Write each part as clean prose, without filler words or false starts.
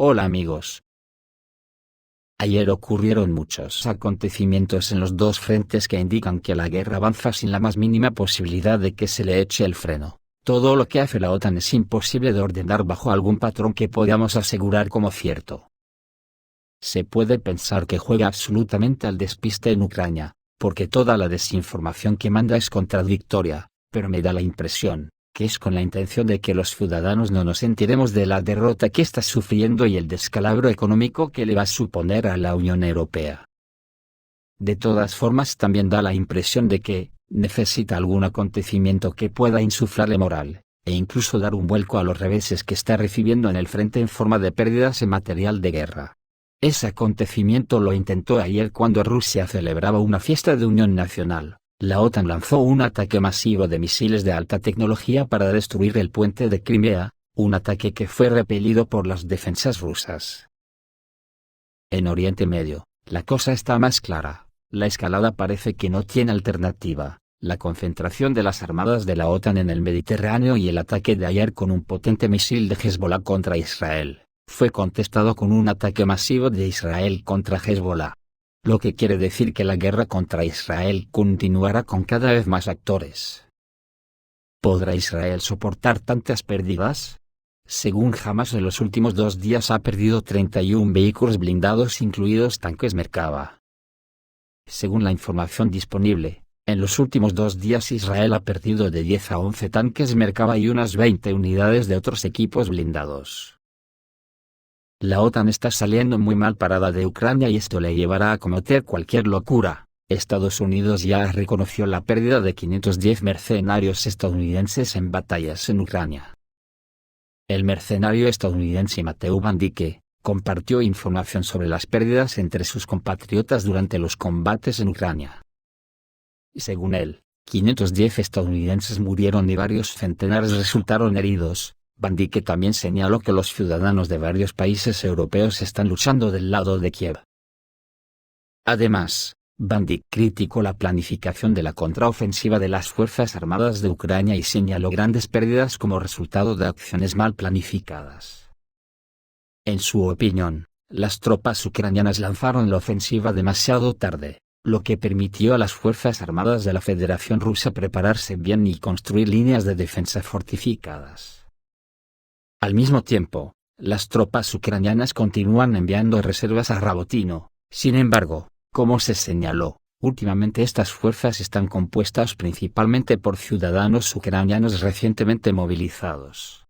Hola amigos. Ayer ocurrieron muchos acontecimientos en los dos frentes que indican que la guerra avanza sin la más mínima posibilidad de que se le eche el freno. Todo lo que hace la OTAN es imposible de ordenar bajo algún patrón que podamos asegurar como cierto. Se puede pensar que juega absolutamente al despiste en Ucrania, porque toda la desinformación que manda es contradictoria, pero me da la impresión que es con la intención de que los ciudadanos no nos enteremos de la derrota que está sufriendo y el descalabro económico que le va a suponer a la Unión Europea. De todas formas también da la impresión de que necesita algún acontecimiento que pueda insuflarle moral, e incluso dar un vuelco a los reveses que está recibiendo en el frente en forma de pérdidas en material de guerra. Ese acontecimiento lo intentó ayer cuando Rusia celebraba una fiesta de unión nacional. La OTAN lanzó un ataque masivo de misiles de alta tecnología para destruir el puente de Crimea, un ataque que fue repelido por las defensas rusas. En Oriente Medio, la cosa está más clara, la escalada parece que no tiene alternativa, la concentración de las armadas de la OTAN en el Mediterráneo y el ataque de ayer con un potente misil de Hezbollah contra Israel, fue contestado con un ataque masivo de Israel contra Hezbollah. Lo que quiere decir que la guerra contra Israel continuará con cada vez más actores. ¿Podrá Israel soportar tantas pérdidas? Según Hamas, en los últimos 2 días ha perdido 31 vehículos blindados incluidos tanques Merkava. Según la información disponible, en los últimos 2 días Israel ha perdido de 10 a 11 tanques Merkava y unas 20 unidades de otros equipos blindados. La OTAN está saliendo muy mal parada de Ucrania y esto le llevará a cometer cualquier locura. Estados Unidos ya reconoció la pérdida de 510 mercenarios estadounidenses en batallas en Ucrania. El mercenario estadounidense Matthew Van Dyke compartió información sobre las pérdidas entre sus compatriotas durante los combates en Ucrania. Según él, 510 estadounidenses murieron y varios centenares resultaron heridos. Van Dyke también señaló que los ciudadanos de varios países europeos están luchando del lado de Kiev. Además, Van Dyke criticó la planificación de la contraofensiva de las Fuerzas Armadas de Ucrania y señaló grandes pérdidas como resultado de acciones mal planificadas. En su opinión, las tropas ucranianas lanzaron la ofensiva demasiado tarde, lo que permitió a las Fuerzas Armadas de la Federación Rusa prepararse bien y construir líneas de defensa fortificadas. Al mismo tiempo, las tropas ucranianas continúan enviando reservas a Rabotino. Sin embargo, como se señaló, últimamente estas fuerzas están compuestas principalmente por ciudadanos ucranianos recientemente movilizados.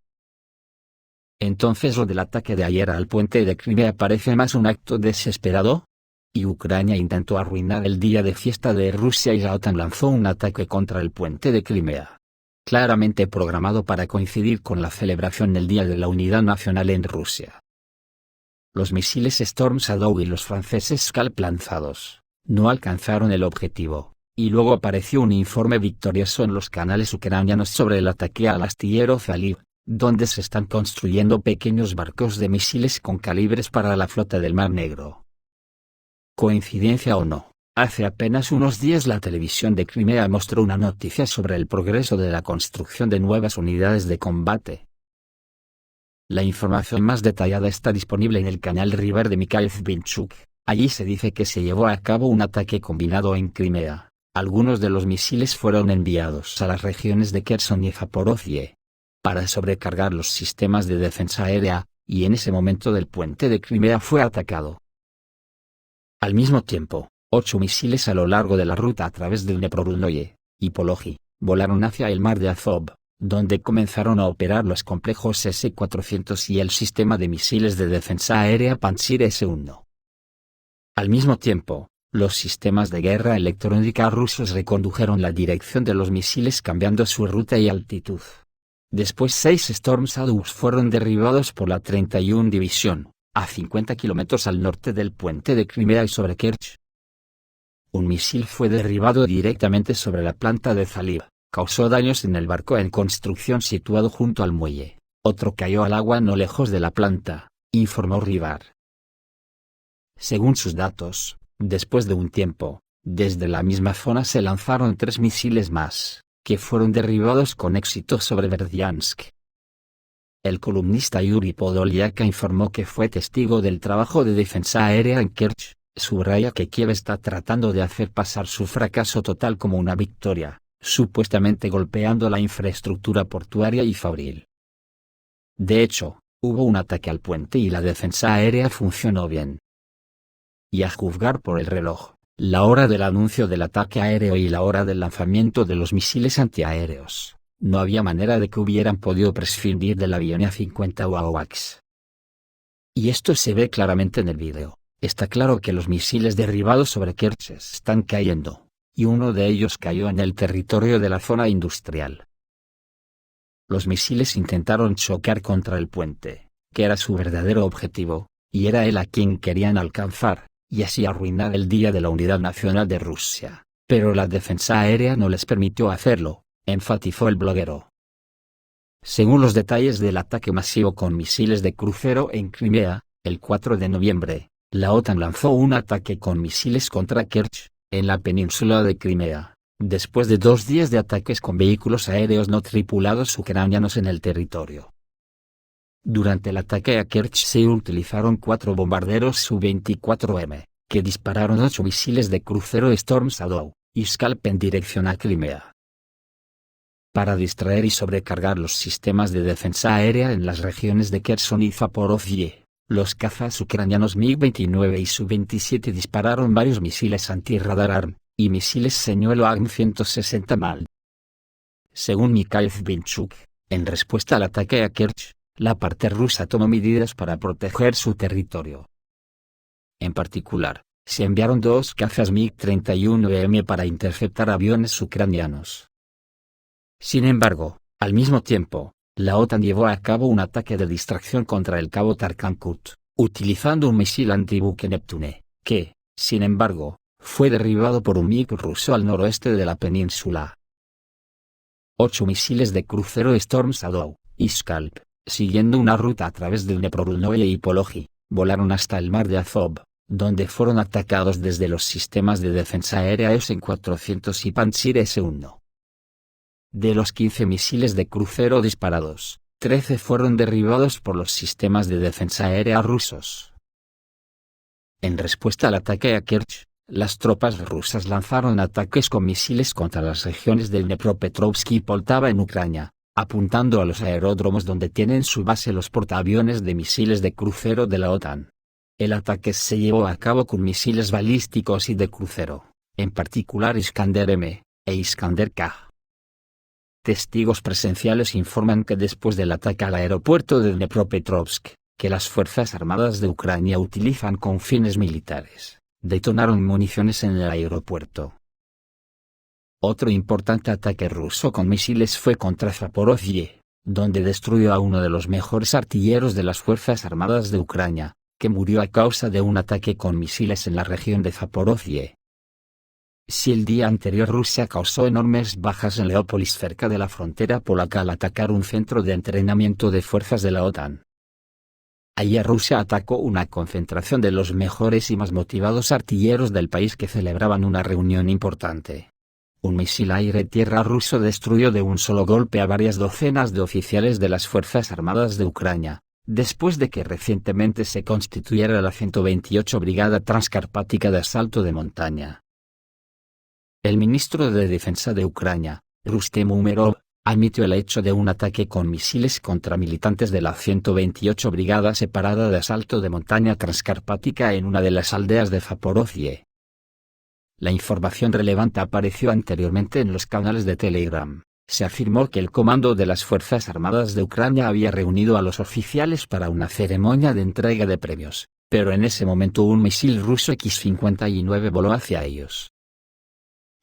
Entonces lo del ataque de ayer al puente de Crimea parece más un acto desesperado, y Ucrania intentó arruinar el día de fiesta de Rusia y la OTAN lanzó un ataque contra el puente de Crimea, claramente programado para coincidir con la celebración del Día de la Unidad Nacional en Rusia. Los misiles Storm Shadow y los franceses Scalp lanzados no alcanzaron el objetivo, y luego apareció un informe victorioso en los canales ucranianos sobre el ataque al astillero Zaliv, donde se están construyendo pequeños barcos de misiles con calibres para la flota del Mar Negro. ¿Coincidencia o no? Hace apenas unos días la televisión de Crimea mostró una noticia sobre el progreso de la construcción de nuevas unidades de combate. La información más detallada está disponible en el canal River de Mikhail Zbinchuk. Allí se dice que se llevó a cabo un ataque combinado en Crimea. Algunos de los misiles fueron enviados a las regiones de Kherson y Zaporozhye para sobrecargar los sistemas de defensa aérea, y en ese momento el puente de Crimea fue atacado. Al mismo tiempo, 8 misiles a lo largo de la ruta a través del Dnepro y Pologi volaron hacia el mar de Azov, donde comenzaron a operar los complejos S-400 y el sistema de misiles de defensa aérea Pantsir S-1. Al mismo tiempo, los sistemas de guerra electrónica rusos recondujeron la dirección de los misiles cambiando su ruta y altitud. Después 6 Storm Shadows fueron derribados por la 31 División, a 50 kilómetros al norte del puente de Crimea y sobre Kerch. Un misil fue derribado directamente sobre la planta de Zaliv, causó daños en el barco en construcción situado junto al muelle. Otro cayó al agua no lejos de la planta, informó Rivar. Según sus datos, después de un tiempo, desde la misma zona se lanzaron 3 misiles más, que fueron derribados con éxito sobre Verdiansk. el columnista Yuri Podolyak informó que fue testigo del trabajo de defensa aérea en Kerch. Subraya que Kiev está tratando de hacer pasar su fracaso total como una victoria, supuestamente golpeando la infraestructura portuaria y fabril. De hecho, hubo un ataque al puente y la defensa aérea funcionó bien. Y a juzgar por el reloj, la hora del anuncio del ataque aéreo y la hora del lanzamiento de los misiles antiaéreos, no había manera de que hubieran podido prescindir del avión A-50 o AWACS. Y esto se ve claramente en el vídeo. Está claro que los misiles derribados sobre Kerch están cayendo, y uno de ellos cayó en el territorio de la zona industrial. Los misiles intentaron chocar contra el puente, que era su verdadero objetivo, y era él a quien querían alcanzar, y así arruinar el Día de la Unidad Nacional de Rusia, pero la defensa aérea no les permitió hacerlo, enfatizó el bloguero. Según los detalles del ataque masivo con misiles de crucero en Crimea, el 4 de noviembre, la OTAN lanzó un ataque con misiles contra Kerch, en la península de Crimea, después de 2 días de ataques con vehículos aéreos no tripulados ucranianos en el territorio. Durante el ataque a Kerch se utilizaron 4 bombarderos Su-24M, que dispararon 8 misiles de crucero Storm Shadow y Scalp en dirección a Crimea. Para distraer y sobrecargar los sistemas de defensa aérea en las regiones de Kherson y Zaporozhye, los cazas ucranianos MiG-29 y Su-27 dispararon varios misiles antirradar ARM, y misiles señuelo AGM-160 MAL. Según Mikhail Zbinchuk, en respuesta al ataque a Kerch, la parte rusa tomó medidas para proteger su territorio. En particular, se enviaron 2 cazas MiG-31M para interceptar aviones ucranianos. Sin embargo, al mismo tiempo, la OTAN llevó a cabo un ataque de distracción contra el cabo Tarkankut, utilizando un misil antibuque Neptune, que, sin embargo, fue derribado por un MiG ruso al noroeste de la península. 8 misiles de crucero Storm Shadow y Scalp, siguiendo una ruta a través del Dnepro y Pologi, volaron hasta el mar de Azov, donde fueron atacados desde los sistemas de defensa aérea S-400 y Pantsir S-1. De los 15 misiles de crucero disparados, 13 fueron derribados por los sistemas de defensa aérea rusos. En respuesta al ataque a Kerch, las tropas rusas lanzaron ataques con misiles contra las regiones del Dnepropetrovsk y Poltava en Ucrania, apuntando a los aeródromos donde tienen su base los portaaviones de misiles de crucero de la OTAN. El ataque se llevó a cabo con misiles balísticos y de crucero, en particular Iskander-M e Iskander-K. Testigos presenciales informan que después del ataque al aeropuerto de Dnepropetrovsk, que las Fuerzas Armadas de Ucrania utilizan con fines militares, detonaron municiones en el aeropuerto. Otro importante ataque ruso con misiles fue contra Zaporozhye, donde destruyó a uno de los mejores artilleros de las Fuerzas Armadas de Ucrania, que murió a causa de un ataque con misiles en la región de Zaporozhye. Si el día anterior Rusia causó enormes bajas en Leópolis cerca de la frontera polaca al atacar un centro de entrenamiento de fuerzas de la OTAN. Ayer Rusia atacó una concentración de los mejores y más motivados artilleros del país que celebraban una reunión importante. Un misil aire-tierra ruso destruyó de un solo golpe a varias docenas de oficiales de las Fuerzas Armadas de Ucrania, después de que recientemente se constituyera la 128 Brigada Transcarpática de Asalto de Montaña. El ministro de Defensa de Ucrania, Rustem Umerov, admitió el hecho de un ataque con misiles contra militantes de la 128 Brigada Separada de Asalto de Montaña Transcarpática en una de las aldeas de Zaporozhye. La información relevante apareció anteriormente en los canales de Telegram. Se afirmó que el comando de las Fuerzas Armadas de Ucrania había reunido a los oficiales para una ceremonia de entrega de premios, pero en ese momento un misil ruso X-59 voló hacia ellos.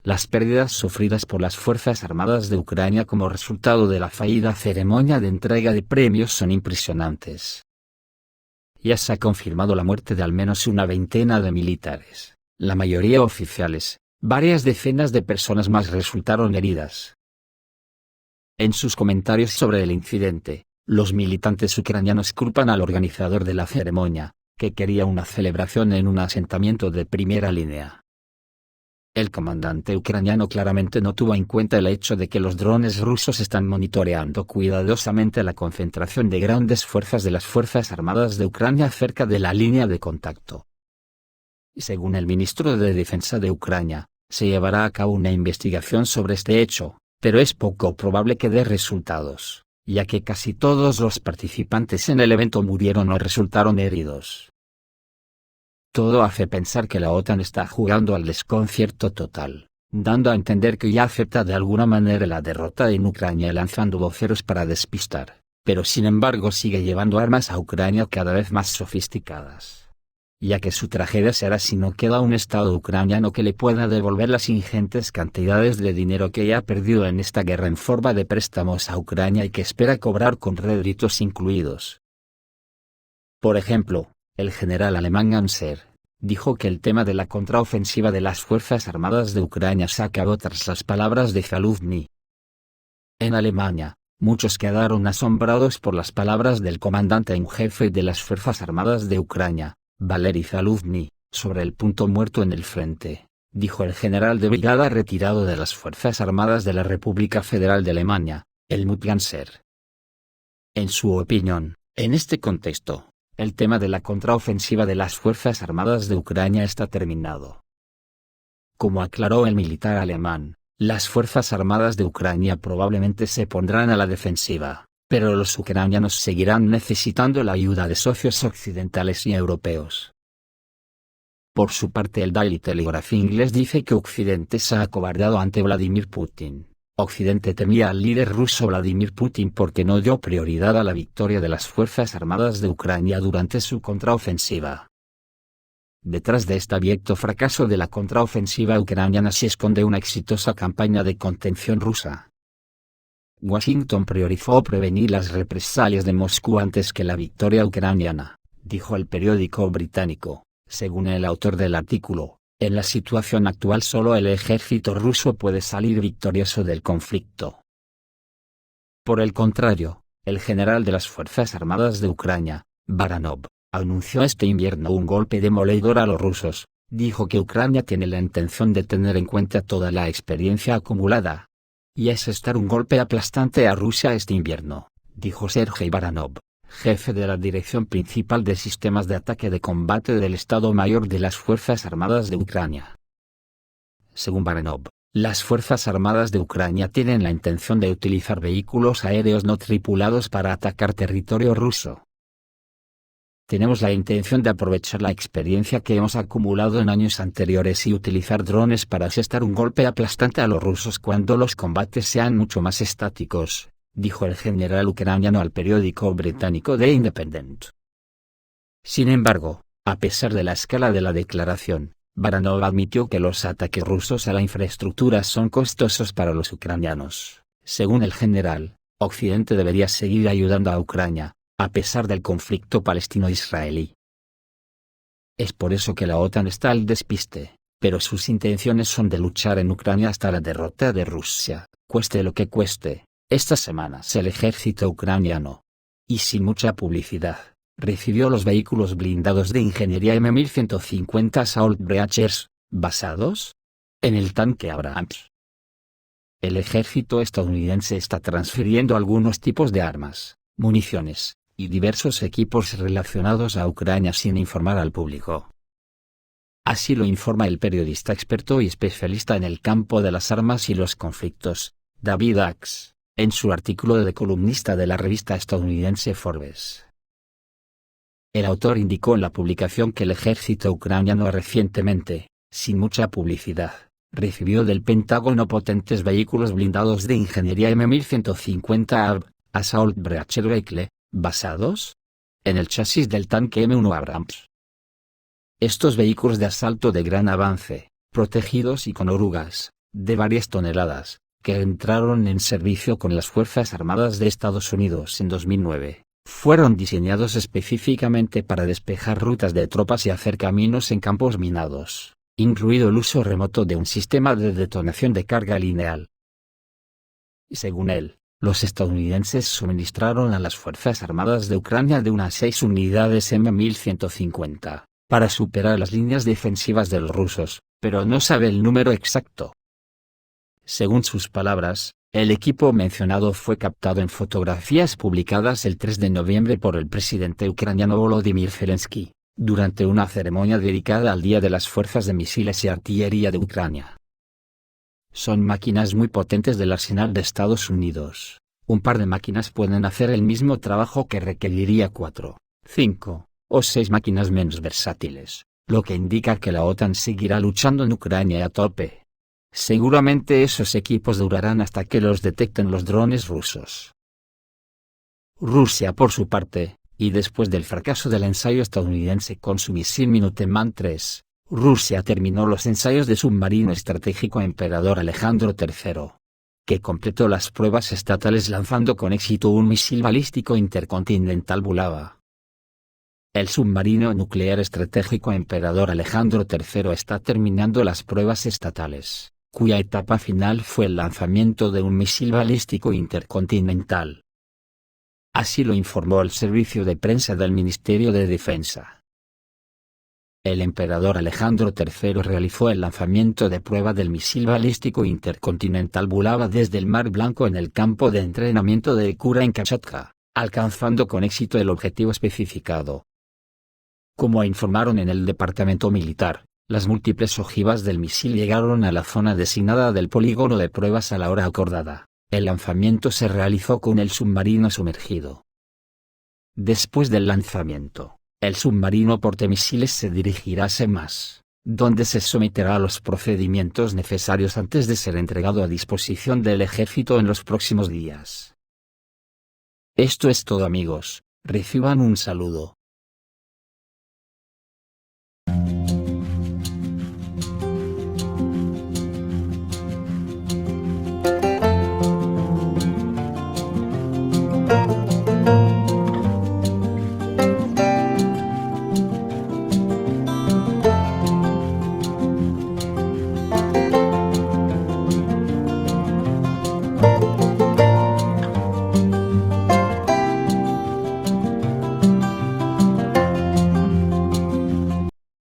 Las pérdidas sufridas por las Fuerzas Armadas de Ucrania como resultado de la fallida ceremonia de entrega de premios son impresionantes. Ya se ha confirmado la muerte de al menos una veintena de militares, la mayoría oficiales, varias decenas de personas más resultaron heridas. En sus comentarios sobre el incidente, los militantes ucranianos culpan al organizador de la ceremonia, que quería una celebración en un asentamiento de primera línea. El comandante ucraniano claramente no tuvo en cuenta el hecho de que los drones rusos están monitoreando cuidadosamente la concentración de grandes fuerzas de las Fuerzas Armadas de Ucrania cerca de la línea de contacto. Según el ministro de Defensa de Ucrania, se llevará a cabo una investigación sobre este hecho, pero es poco probable que dé resultados, ya que casi todos los participantes en el evento murieron o resultaron heridos. Todo hace pensar que la OTAN está jugando al desconcierto total, dando a entender que ya acepta de alguna manera la derrota en Ucrania y lanzando voceros para despistar, pero sin embargo sigue llevando armas a Ucrania cada vez más sofisticadas. Ya que su tragedia será si no queda un Estado ucraniano que le pueda devolver las ingentes cantidades de dinero que ya ha perdido en esta guerra en forma de préstamos a Ucrania y que espera cobrar con réditos incluidos. Por ejemplo, el general alemán Ganser dijo que el tema de la contraofensiva de las Fuerzas Armadas de Ucrania se acabó tras las palabras de Zaluzny. En Alemania, muchos quedaron asombrados por las palabras del comandante en jefe de las Fuerzas Armadas de Ucrania, Valery Zaluzny, sobre el punto muerto en el frente, dijo el general de brigada retirado de las Fuerzas Armadas de la República Federal de Alemania, Helmut Ganser. En su opinión, en este contexto, el tema de la contraofensiva de las Fuerzas Armadas de Ucrania está terminado. Como aclaró el militar alemán, las Fuerzas Armadas de Ucrania probablemente se pondrán a la defensiva, pero los ucranianos seguirán necesitando la ayuda de socios occidentales y europeos. Por su parte, el Daily Telegraph inglés dice que Occidente se ha acobardado ante Vladimir Putin. Occidente temía al líder ruso Vladimir Putin porque no dio prioridad a la victoria de las Fuerzas Armadas de Ucrania durante su contraofensiva. Detrás de este abierto fracaso de la contraofensiva ucraniana se esconde una exitosa campaña de contención rusa. Washington priorizó prevenir las represalias de Moscú antes que la victoria ucraniana, dijo el periódico británico, según el autor del artículo. En la situación actual solo el ejército ruso puede salir victorioso del conflicto. Por el contrario, el general de las Fuerzas Armadas de Ucrania, Baranov, anunció este invierno un golpe demoledor a los rusos, dijo que Ucrania tiene la intención de tener en cuenta toda la experiencia acumulada. Y es estar un golpe aplastante a Rusia este invierno, dijo Sergei Baranov, jefe de la Dirección Principal de Sistemas de Ataque de Combate del Estado Mayor de las Fuerzas Armadas de Ucrania. Según Baranov, las Fuerzas Armadas de Ucrania tienen la intención de utilizar vehículos aéreos no tripulados para atacar territorio ruso. Tenemos la intención de aprovechar la experiencia que hemos acumulado en años anteriores y utilizar drones para asestar un golpe aplastante a los rusos cuando los combates sean mucho más estáticos, dijo el general ucraniano al periódico británico The Independent. Sin embargo, a pesar de la escala de la declaración, Baranov admitió que los ataques rusos a la infraestructura son costosos para los ucranianos. Según el general, Occidente debería seguir ayudando a Ucrania, a pesar del conflicto palestino-israelí. Es por eso que la OTAN está al despiste, pero sus intenciones son de luchar en Ucrania hasta la derrota de Rusia, cueste lo que cueste. Estas semanas el ejército ucraniano, y sin mucha publicidad, recibió los vehículos blindados de ingeniería M1150 Assault Breachers, basados en el tanque Abrams. El ejército estadounidense está transfiriendo algunos tipos de armas, municiones, y diversos equipos relacionados a Ucrania sin informar al público. Así lo informa el periodista experto y especialista en el campo de las armas y los conflictos, David Axe, en su artículo de columnista de la revista estadounidense Forbes. El autor indicó en la publicación que el ejército ucraniano recientemente, sin mucha publicidad, recibió del Pentágono potentes vehículos blindados de ingeniería M1150 Assault Breacher Vehicle, basados en el chasis del tanque M1 Abrams. Estos vehículos de asalto de gran avance, protegidos y con orugas, de varias toneladas, que entraron en servicio con las Fuerzas Armadas de Estados Unidos en 2009, fueron diseñados específicamente para despejar rutas de tropas y hacer caminos en campos minados, incluido el uso remoto de un sistema de detonación de carga lineal. Y según él, los estadounidenses suministraron a las Fuerzas Armadas de Ucrania de unas 6 unidades M1150, para superar las líneas defensivas de los rusos, pero no sabe el número exacto. Según sus palabras, el equipo mencionado fue captado en fotografías publicadas el 3 de noviembre por el presidente ucraniano Volodymyr Zelensky, durante una ceremonia dedicada al Día de las Fuerzas de Misiles y Artillería de Ucrania. Son máquinas muy potentes del arsenal de Estados Unidos. Un par de máquinas pueden hacer el mismo trabajo que requeriría 4, 5 o 6 máquinas menos versátiles, lo que indica que la OTAN seguirá luchando en Ucrania a tope. Seguramente esos equipos durarán hasta que los detecten los drones rusos. Rusia por su parte, y después del fracaso del ensayo estadounidense con su misil Minuteman III, Rusia terminó los ensayos de submarino estratégico Emperador Alejandro III, que completó las pruebas estatales lanzando con éxito un misil balístico intercontinental Bulava. El submarino nuclear estratégico Emperador Alejandro III está terminando las pruebas estatales, cuya etapa final fue el lanzamiento de un misil balístico intercontinental. Así lo informó el servicio de prensa del Ministerio de Defensa. El emperador Alejandro III realizó el lanzamiento de prueba del misil balístico intercontinental Bulava desde el Mar Blanco en el campo de entrenamiento de Kura en Kamchatka, alcanzando con éxito el objetivo especificado. Como informaron en el departamento militar, las múltiples ojivas del misil llegaron a la zona designada del polígono de pruebas a la hora acordada. El lanzamiento se realizó con el submarino sumergido. Después del lanzamiento, el submarino portamisiles se dirigirá a Semas, donde se someterá a los procedimientos necesarios antes de ser entregado a disposición del ejército en los próximos días. Esto es todo, amigos, reciban un saludo.